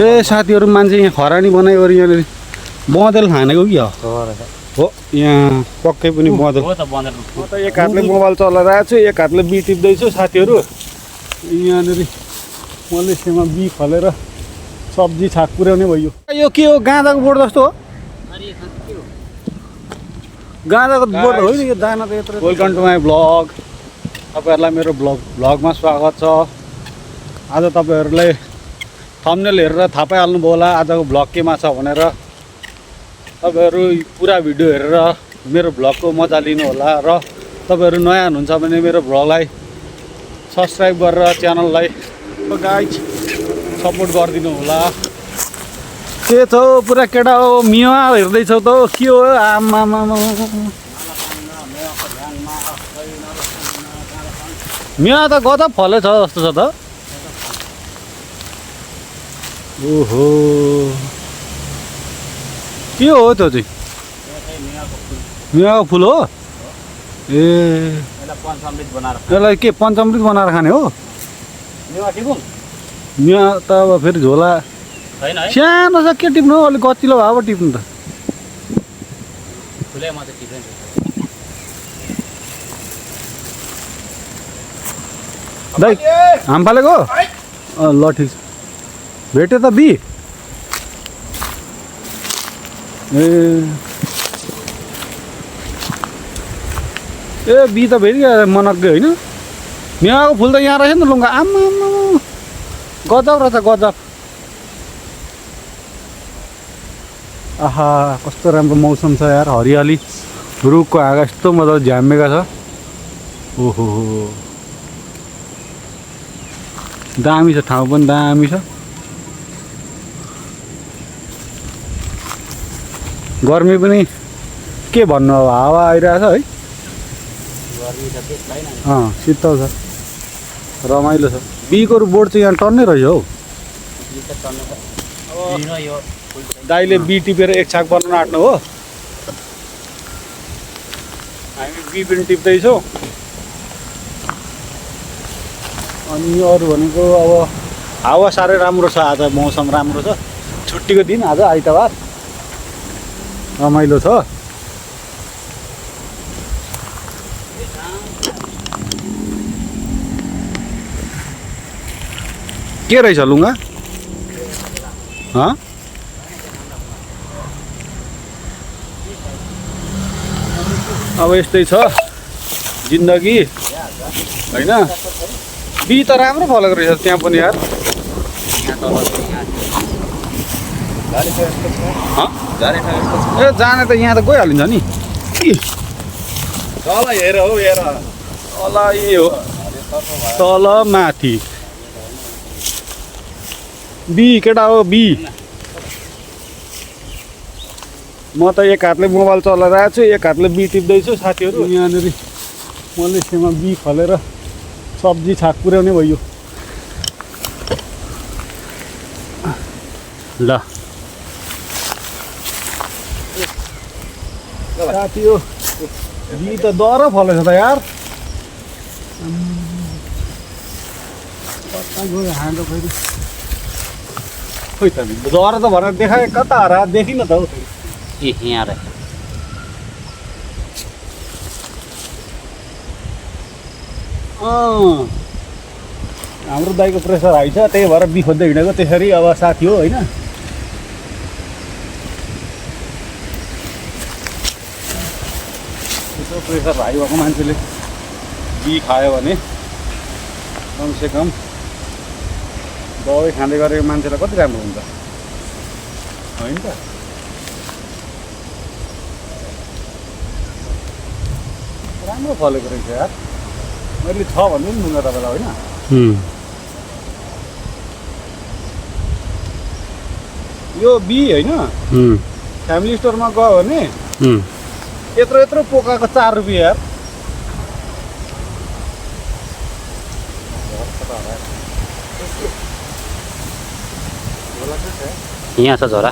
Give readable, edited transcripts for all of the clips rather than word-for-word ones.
ए साथीहरु मान्छे यहाँ खरानी बनाइवरी यहाँ बँदेल खानेको कि हो यहाँ पक्कै पनि बँदेल हो त बँदेल म त एक हातले मोबाइल चलाइरहेको छु एक हातले बी टिप्दै छु साथीहरु यहाँनेरि मलेसियामा बी फलेर सब्जी छाक पुर्याउने भयो यो के हो गाँदाको बोट जस्तो हो गाँदाको बोट होइन यो दाना त यत्रो वेलकम टु माई ब्लग तपाईहरुलाई मेरो ब्लगमा स्वागत छ आज तपाईहरुलाई थम्बनेल हेरेर थाहा पाइहाल्नुभयो होला आजको ब्लग केमा छ भनेर तपाईहरु पुरा भिडियो हेरेर मेरो ब्लगको मजा लिनु होला र तपाईहरु नयाँ हुनुहुन्छ भने मेरो ब्लगलाई सब्स्क्राइब गरेर च्यानललाई गाइज सपोर्ट गरिदिनु होला के छ पुरा केटा हो मिया हेर्दै छौ त के हो आमा मिया त गजब फलेछ जस्तो छ त ओहो के हो त्यो चाहिँ मियाको फुल हो ए यसलाई के पञ्चामृत बनाएर खाने हो मिया त अब फेरि झोला सानो छ के टिप्नु हो अलिक गतिलो भए पो टिप्नु त दाइ हाम फालेको ल ठिक छ भेट्यो त बी ए बी त भेटिगयो मनग्गे होइन मियाको फुल त यहाँ रहेछ नि त लुङ्गा आम्मा गजब रहेछ गजब आहा कस्तो राम्रो मौसम छ यार हरियाली रुखको हाँगा यस्तो मजाले झ्यामेका छ ओहो दामी छ ठाउँ पनि दामी छ गर्मी पनि के भन्नु अब हावा आइरहेछ है शीतल छ रमाइलो छ बीको बोर्ड चाहिँ यहाँ टन्नै रहेछ हौ दाइले बी टिपेर एक छाक बनाउन आँट्नु हो हामी बी पनि टिप्दैछौँ अनि अरू भनेको अब हावा साह्रै राम्रो छ आज मौसम राम्रो छ छुट्टीको दिन आज आइतबार रमाइलो छ के रहेछ लुङ्गा अब यस्तै छ जिन्दगी होइन बी त राम्रो फलेको रहेछ त्यहाँ पनि यार ए जाने त यहाँ त गइहालिन्छ नि तल हेर हौ हेर तल ए हो तल माथि बी केटा हो बी म त एक हातले मोबाइल चलाइरहेको छु एक हातले बी टिप्दैछु साथीहरु यहाँनेरि मलेसियामा बी फलेर सब्जी छाक पुर्याउने भयो ल साथी हो बी त दर फलेछ त यार कता गयो हाँडो फेरि खोइ त दर त भनेर देखाए कता हरा देखिन त हौ ए यहाँ रहेछ हाम्रो दाइको प्रेसर हाई छ त्यही भएर बी खोज्दै हिँडेको त्यसरी अब साथी हो होइन यसो प्रेसर हाई भएको मान्छेले बी खायो भने कमसेकम दबाई खाँदै गरेको मान्छेलाई कति राम्रो हुन्छ होइन त राम्रो फलेको रहेछ यार मैले छ भन्नु नि मुङ्गा तपाईँलाई होइन यो बी होइन फ्यामिली स्टोरमा गयो भने यत्रो यत्रो पोकाको 4 रुपियाँ यार यहाँ छ झोरा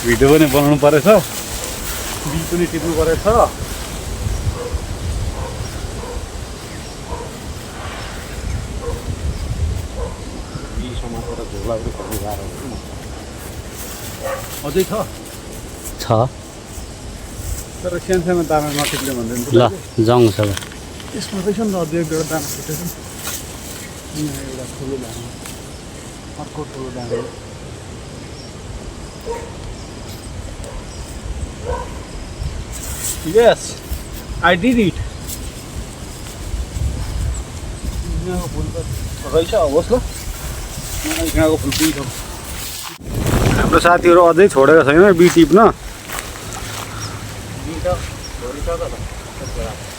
भिडियो पनि बनाउनु परेछ बी पनि टिप्नु परेछ गोलाउरी खोल्नु गाह्रो अझै छ तर सानो दाना नटिक्ने भन्दैन ल जाउँ छ यसमा रहेछ नि त अझै एक दुईवटा दाना फुटेछ नि यहाँ एउटा ठुलो दाना अर्को ठुलो दाना Yes, I did it. यहाँको फुल त रहेछ होस् ल यहाँको फुल पनि छ हाम्रो साथीहरू अझै छोडेको छैन बी टिप्न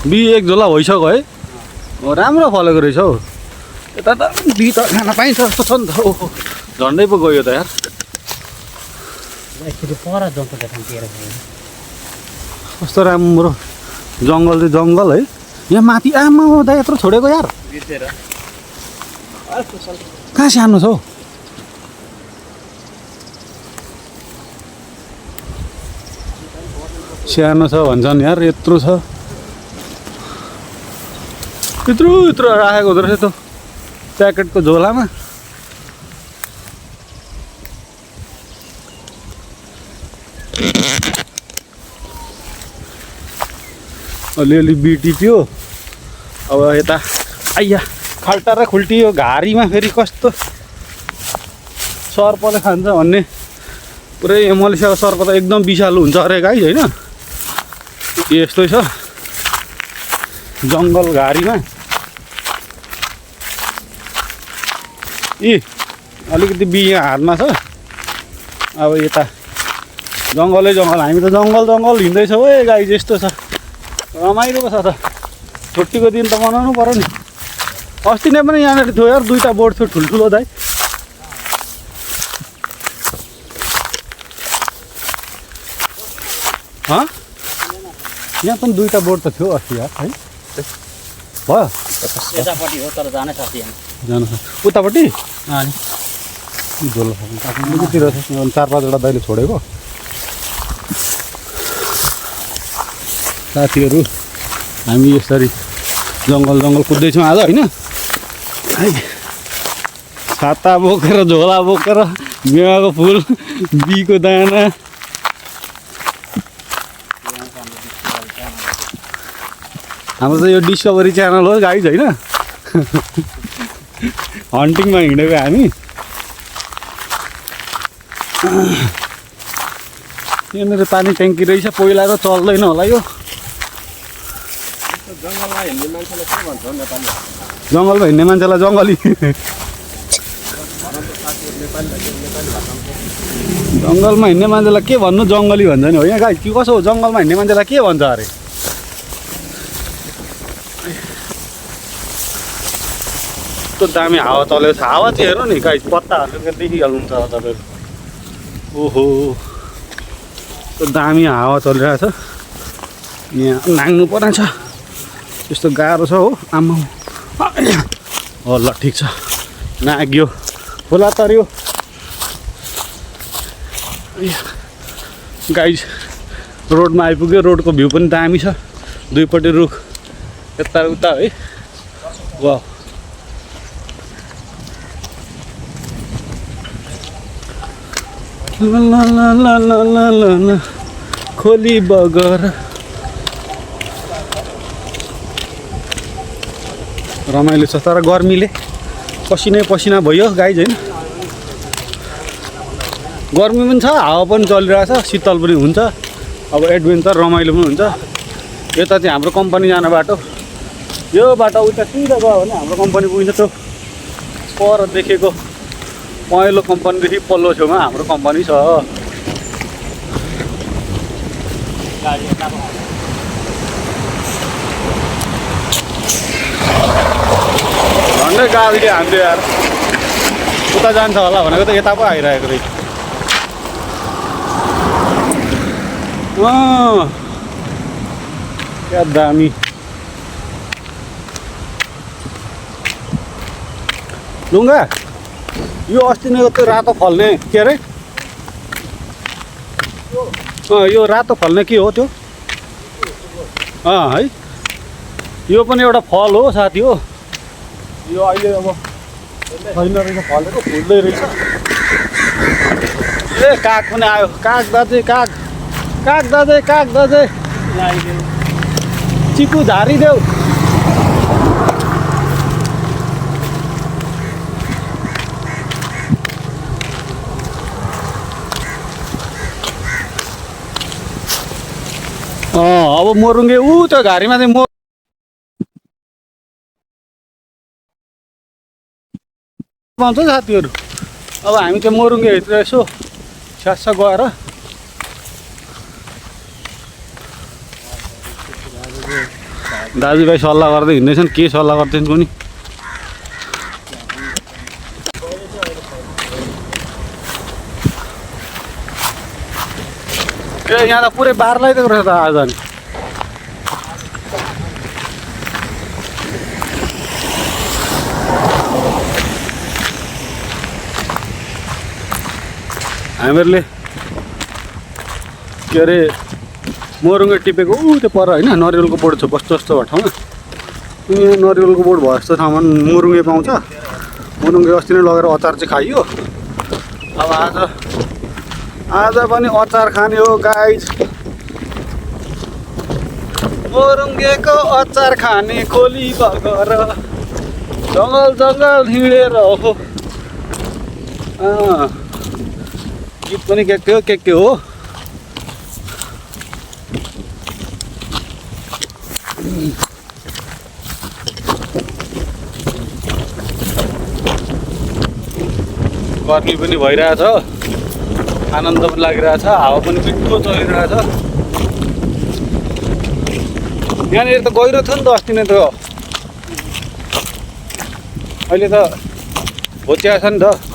बी एक झोला भइसक्यो है राम्रो फलेको रहेछ हौ यता त बी त खान पाइन्छ जस्तो छ नि त ओहो झन्डै पो गयो त यार कस्तो राम्रो जङ्गल चाहिँ जङ्गल है यहाँ माथि आमा हुँदा यत्रो छोडेको यार कहाँ सानो छ हौ सानो छ भन्छन् यार यत्रो छ यत्रो यत्रो राखेको हुँदो रहेछ त प्याकेटको झोलामा अलिअलि बी टिप्यो अब यता आइया खाल्टा र खुल्टी यो घारीमा फेरि कस्तो सर्पले खान्छ भन्ने पुरै मलेसियाको सर्प त एकदम विषालु हुन्छ अरे गाई होइन यस्तै छ जङ्गल घारीमा अलिकति बी यहाँ हातमा छ अब यता जङ्गलै जङ्गल हामी त जङ्गल हिँड्दैछौँ है गाई जस्तो छ रमाइलो पो छ त छुट्टीको दिन त मनाउनु पर्यो नि अस्ति नै पनि यहाँनिर थियो यार दुईवटा बोट थियो ठुल्ठुलो दाइ यहाँ पनि दुईवटा बोट त थियो अस्ति यार है भयो यतापट्टि हो तर जानै सक्छ जानु उतापट्टि झोल अलिकतिर 4-5वटा दाइले छोडेको साथीहरू हामी यसरी जङ्गल कुद्दैछौँ आज होइन है छाता बोकेर झोला बोकेर मेवाको फुल बीको दाना हाम्रो त यो डिस्कभरी च्यानल हो गाइज होइन हन्टिङमा हिँडेको हामी यहाँनिर पानी ट्याङ्की रहेछ पहिला त चल्दैन होला यो जङ्गलमा हिँड्ने मान्छेलाई जङ्गली जङ्गलमा हिँड्ने मान्छेलाई के भन्नु जङ्गली भन्छ नि हो यहाँ गाई कि कसो हो जङ्गलमा हिँड्ने मान्छेलाई के भन्छ अरे कस्तो दामी हावा चलेको छ हावा चाहिँ हेर्नु नि गाई पत्ताहरू देखिहाल्नुहुन्छ तपाईँहरू ओहो कस्तो दामी हावा चलिरहेको छ यहाँ नाग्नु पर्ने छ यस्तो गाह्रो छ हो आमा हो ल ठिक छ नाग्यो खोला तर्यो गाई रोडमा आइपुग्यो रोडको भ्यू पनि दामी छ दुईपट्टि रुख यता उता है वाह ल खोली बगर रमाइलो छ तर गर्मीले पसिना भयो गाई होइन गर्मी पनि छ हावा पनि चलिरहेछ शीतल पनि हुन्छ अब एडभेन्चर रमाइलो पनि हुन्छ यता चाहिँ हाम्रो कम्पनी जाने बाटो यो बाटो उता सिधा गयो भने हाम्रो कम्पनी पुगिन्छ त्यो पर देखेको पहेँलो कम्पनीदेखि पल्लो छेउमा हाम्रो कम्पनी छ झन्डै गाडीले हान्थ्यो यार उता जान्छ होला भनेको त यता पो आइरहेको रहेछ क्या दामी लुङ्गा यो अस्ति नै त्यो रातो फल्ने के अरे यो रातो फल्ने के हो त्यो है यो पनि एउटा फल हो साथी हो यो अहिले अब छैन रहेछ फलेको फुल्दै रहेछ ए काग पनि आयो काग दाजु काग काग दाजु चिकु झारिदेऊ अब मोरुङ्गे ऊ त्यो घारीमा चाहिँ पाउँछ साथीहरू अब हामी चाहिँ मोरुङ्गेभित्र यसो स्यास गएर दाजुभाइ सल्लाह गर्दै हिँड्दैछन् के सल्लाह गर्दैछन् कुनि ए यहाँ त पुरै बार लगाइदिएको रहेछ त आज नि हामीहरूले के अरे मोरुङ्गे टिपेको त्यो पर होइन नरिवलको बोट छ बस्तो जस्तो भएको ठाउँमा यहाँ नरिवलको बोट भयो जस्तो ठाउँमा मोरुङ्गे पाउँछ मोरुङ्गे अस्ति नै लगेर अचार चाहिँ खाइयो अब आज पनि अचार खाने हो गाइज मोरुङ्गेको अचार खाने खोली बगर जङ्गल हिँडेर हो गीत पनि के हो गर्मी पनि भइरहेछ आनन्द पनि लागिरहेछ हावा पनि मिठो चलिरहेछ यहाँनिर त गहिरो थियो नि त अस्ति नै त अहिले त भोच्याएको छ नि त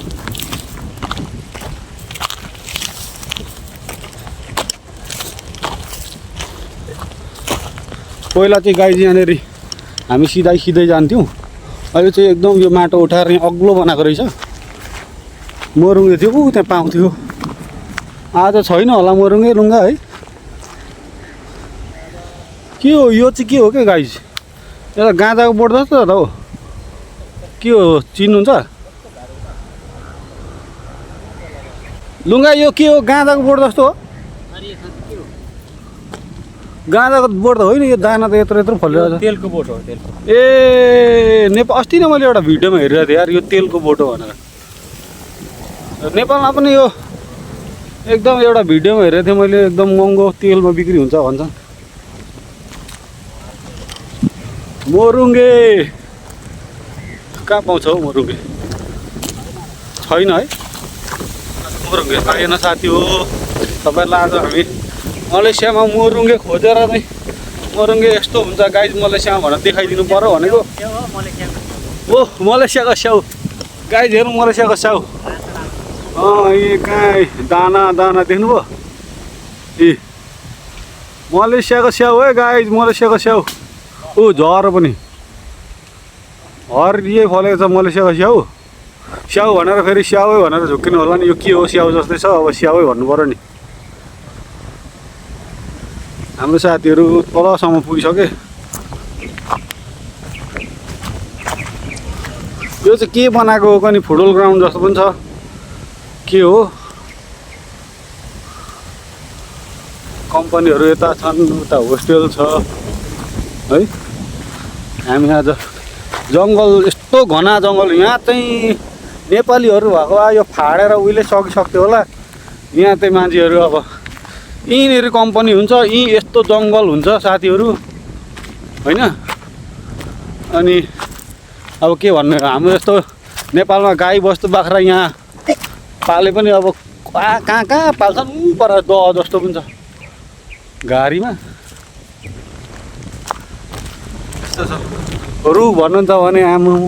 पहिला चाहिँ गाई यहाँनिर हामी सिधै जान्थ्यौँ अहिले चाहिँ एकदम यो माटो उठाएर यहाँ अग्लो बनाएको रहेछ मोरुङ्गे थियो त्यहाँ पाउँथ्यो आज छैन होला मोरुङ्गे लुङ्गा है के हो यो चाहिँ के हो क्या गाई एउटा गाँजाको बोट जस्तो त हो के हो चिन्नुहुन्छ लुङ्गा यो के हो गाँजाको बोट जस्तो हो गाँजाको बोट त होइन यो दाना त यत्रो फलिरहेको छ तेलको बोट हो तेलको ए अस्ति नै मैले एउटा भिडियोमा हेरिरहेको थिएँ यार यो तेलको बोट हो भनेर नेपालमा पनि यो एकदम एउटा भिडियोमा हेरेको थिएँ मैले एकदम महँगो तेलमा बिक्री हुन्छ भन्छन् मोरुङ्गे कहाँ पाउँछ हौ मोरुङ्गे छैन है मोरुङ्गे पाएन साथी हो तपाईँलाई आज हामी मलेसियामा मोरुङ्गे खोजेर नै मोरुङ्गे यस्तो हुन्छ गाइज मलेसियामा भनेर देखाइदिनु पर्यो भनेको ओ मलेसियाको स्याउ गाइज हेर्नु मलेसियाको स्याउ यी कहाँ दाना देख्नुभयो ए मलेसियाको स्याउ है गाइज मलेसियाको स्याउ ऊ झर पनि हरिए फलेको छ मलेसियाको स्याउ भनेर फेरि स्याउै भनेर झुक्किनु होला नि यो के हो स्याउ जस्तै छ अब स्याउै भन्नु पर्यो नि हाम्रो साथीहरू तलसम्म पुगिसके यो चाहिँ के बनाएको हो नि फुटबल ग्राउन्ड जस्तो पनि छ के हो कम्पनीहरू यता छन् उता होस्टेल छ है हामी आज जङ्गल यस्तो घना जङ्गल यहाँ चाहिँ नेपालीहरू भएको यो फाडेर उहिले सकिसक्थ्यो होला यहाँ चाहिँ मान्छेहरू अब यहीँनिर कम्पनी हुन्छ यहीँ यस्तो जङ्गल हुन्छ साथीहरू होइन अनि अब के भन्नु हाम्रो यस्तो नेपालमा गाई बस्तु बाख्रा यहाँ पाले पनि अब कहाँ पाल्छन् पर दह जस्तो पनि छ घारीमा यस्तो छ रुख भन्नुहुन्छ भने आमा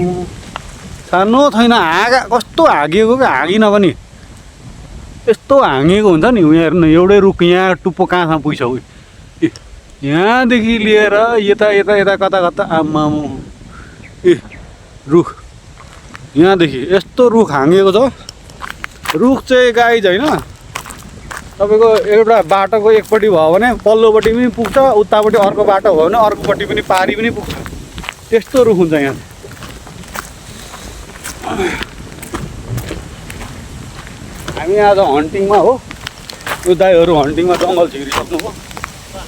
सानो छैन हाँगा कस्तो हाँगिएको क्या हाँगिन पनि यस्तो हाँगेको हुन्छ नि उनीहरू न एउटै रुख यहाँ टुप्पो कहाँसम्म पुग्छ उयो यहाँदेखि लिएर यता कता आम्मा ए रुख यहाँदेखि यस्तो रुख हाँगेको छ रुख चाहिँ गाई होइन तपाईँको एउटा बाटोको एकपट्टि भयो भने पल्लोपट्टि पनि पुग्छ उतापट्टि अर्को बाटो भयो भने अर्कोपट्टि पनि पारी पनि पुग्छ त्यस्तो रुख हुन्छ यहाँ हामी आज हन्टिङमा हो यो दाइहरू हन्टिङमा जङ्गल छिरिसक्नु हो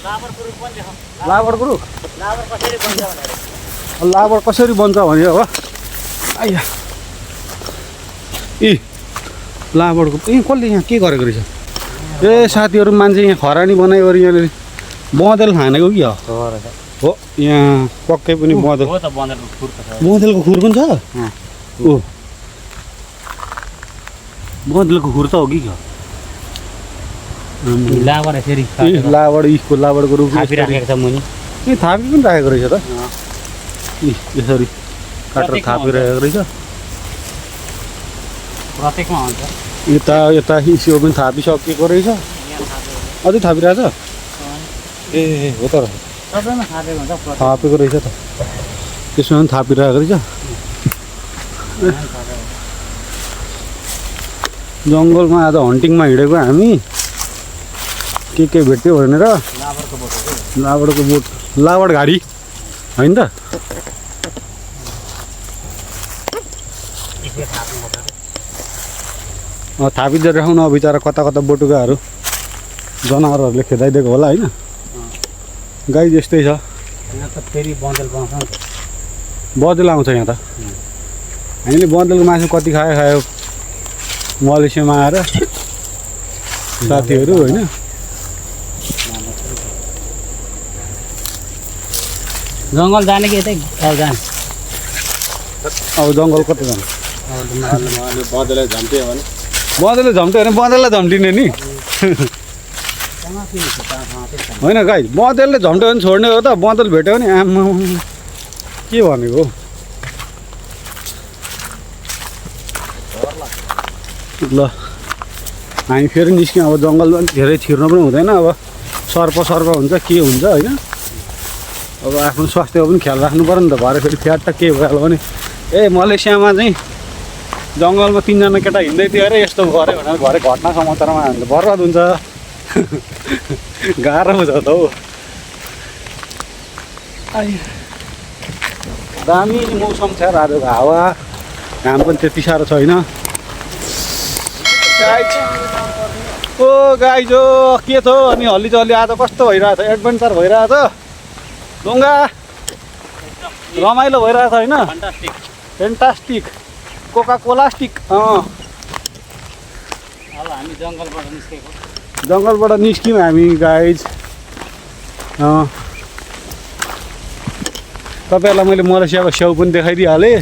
लाबरको रुख पनि देखाऊ। लाबरको रुख लाबर कसरी बन्छ भनेर। लाबर कसरी बन्छ भने हो आइया इ लाबरको कसले यहाँ के गरेको रहेछ ए साथीहरू मान्छे यहाँ खरानी बनायो यहाँनिर बँदेल खानेको कि हो यहाँ पक्कै पनि बँदेल हो त बँदेलको खुर त छ। बँदेलको खुर पनि छ ओ बँदेलको खुर त हो कि लाबर यसरी लाबड इसको लाबडको रुख थापिराखेको छ मुनि। ए थापी पनि राखेको रहेछ त यसरी काटेर थापिरहेको रहेछ प्रत्येकमा हुन्छ। यता यता इस्यो पनि थापिसकेको रहेछ अझै थापिरहेछ ए हो त सबैमा थापेको हुन्छ। थापेको रहेछ त त्यसमा पनि थापिरहेको रहेछ जङ्गलमा आज हन्टिङमा हिँडेको हामी के भेट्यो भनेर लाबरको बोट हो। लाबडको बोट लाबड घारी होइन त यसले थाप्नु पर्छ। थापिदिएर राख्नु अब बिचरा कता कता बोटुकाहरू जनावरहरूले खेदाइदिएको होला होइन गाई जस्तै छ यहाँ त फेरि बँदेल पाउँछ नि त। बँदेल आउँछ यहाँ त हामीले बँदेलको मासु कति खायो मलेसियामा आएर साथीहरू होइन जङ्गल जाने कि यतै अब जाने। अब जङ्गल कता जानु बँदेललाई झम्ट्यो भने बँदेलले झम्ट्यो भने बँदेललाई झम्टिने नि होइन गाई बँदेलले झम्ट्यो भने छोड्ने हो त बँदेल भेट्यो भने आमा के भनेको ल हामी फेरि निस्क्यौँ अब जङ्गलमा धेरै छिर्नु पनि हुँदैन अब सर्प हुन्छ के हुन्छ होइन अब आफ्नो स्वास्थ्यको पनि ख्याल राख्नु पऱ्यो नि त भरे फेरि फ्याट त के भइहाल्यो भने ए मलेसियामा चाहिँ जङ्गलमा 3 जना केटा हिँड्दै थियो अरे यस्तो गऱ्यो भनेर भरे घटना समाचारमा हाल्नु बर्बाद हुन्छ गाह्रो छ त हौ दामी मौसम छ आजको हावा घाम पनि त्यति साह्रो छैन ओ गाई जो के थियो अनि हल्ली आज कस्तो भइरहेछ एडभेन्चर भइरहेछ ढुङ्गा रमाइलो भइरहेछ होइन फन्टास्टिक। फेन्टास्टिक कोका कोलास्टिक अब हामी जङ्गलबाट निस्केको। जङ्गलबाट निस्क्यौँ हामी गाइज तपाईँहरूलाई मैले मलेसियाको स्याउ पनि देखाइदिइहालेँ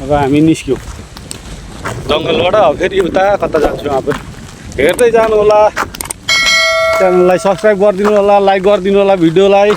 अब हामी निस्क्यौँ जङ्गलबाट अब फेरि उता कता जान्छौँ अब हेर्दै जानु होला च्यानललाई सब्सक्राइब गरिदिनु होला लाइक गरिदिनु होला भिडियोलाई